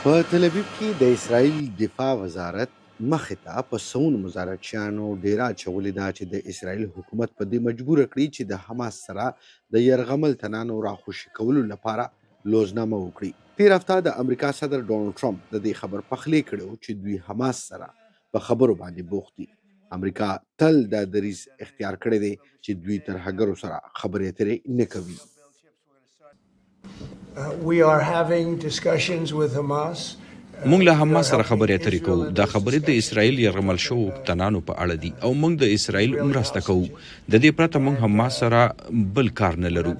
په تل ابیب کې د اسرائیل دفاع وزارت مخې ته په سونو مزارچیانو ډیره اچولې ده چې د اسرائیل حکومت په دې مجبوره کړي چې د حماس سره د یرغمل تنانو راخوشي کولو لپاره لوزنامه وکړي. تیر هفته د امریکا صدر ډونالډ ټرمپ د دې خبر پخلی کړو چې دوی حماس سره په خبرو باندې بوخت دي. امریکا تل د دریځ اختیار کړی دی چې دوی تر هغه سره خبرې اترې نه کوي. We are having discussions with Hamas. مونږ له حماس سره خبرې اترې کوو. دا خبرې د اسرائیل یرغمل شوو تنانو په اړه دي او مونږ د اسرائیل مرسته کوو. د دې پرته مونږ حماس سره بل کار نه لرو.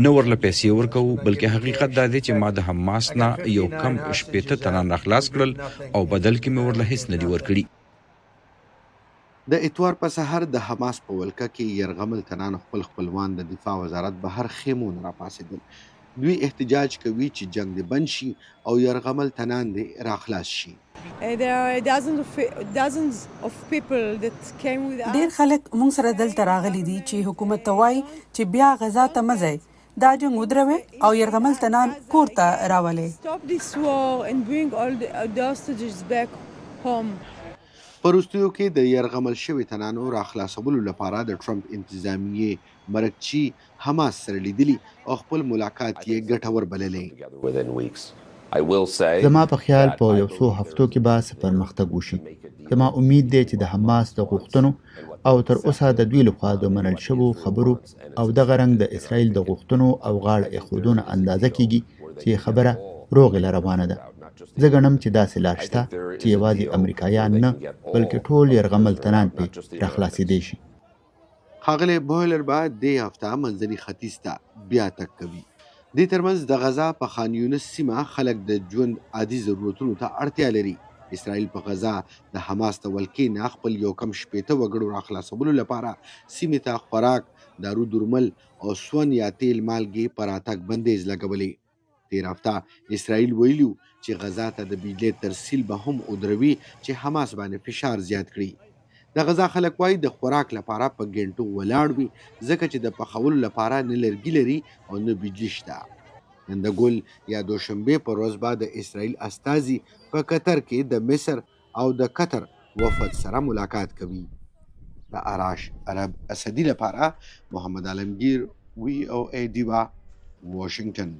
نه ورله پیسې ورکوو، بلکې حقیقت دا دی چې ما د حماس نه یو کم 80 تنان خلاص کړل او بدل کې مې ورله هیڅ نه دی ورکړي. د اتوار په سحر د حماس په ولکه کې یرغمل تنان خپلوان د دفاع وزارت بهر خیمون را پاسېدل. دوی احتجاج کوي چې جنگ دې بند شي او یرغمل تنان دې راخلاص شي. ډیر خلک موږ سره دلته راغلي دي چې حکومت ته وایي چې بیا غزا ته مه ځئ، دا جنګ ودروي او یرغمل تنان کور ته راولئ. په وروستیو کې د یرغمل شوي تنانو راخلاصولو لپاره د ټرمپ انتظامیې مرکچي حماس سره لیدلي او خپل ملاقات یې ګټور بللی. زما په خیال په یو څو هفتو کې به څه پرمختګ وشي. زما امید دی چې د حماس د غوښتنو او تر اوسه د دوی لخوا د منل شوو خبرو او دغه رنګ د اسرائیل د غوښتنو او غاړه ایښودنو اندازه کیږي چې خبره روغې روانه ده. زه ګڼم چې داسې لار شته چې یوازې امریکایان نه بلکې ټول یرغمل تنان پې راخلاصېدی شي. ښاغلی بویلر به دې هفته منځني ختیځ ته بیا تګ کوي. دې ترمنځ د غزا په خان یونس سیمه خلک د ژوند عادي ضرورتونو ته اړتیا لري. اسرائیل په غزا د حماس د ولکې نه خپل یو کم 80 وګړو راخلاصولو لپاره سیمې ته خوراک، دارو درمل او سون یا تیل مالګې په راتګ بندیز لګولی. تیر هفته اسرائیل ویلي چې غزا ته د بجلی ترسیل به هم ودروي چې حماس باندې فشار زیات کړي. د غزا خلک وایي د خوراک لپاره په ګنټو ولاړ وي ځکه چې د پخولو لپاره نه لرګي لري او نه بجلی شته. نن د ګل یا دوشنبې په ورځ به د اسرائیل استازي په قطر کې د مصر او د قطر وفد سره ملاقات کوي. د آراش عرب اسدي لپاره محمد عالمگیر، وی او ای دیوا، واشنگټن.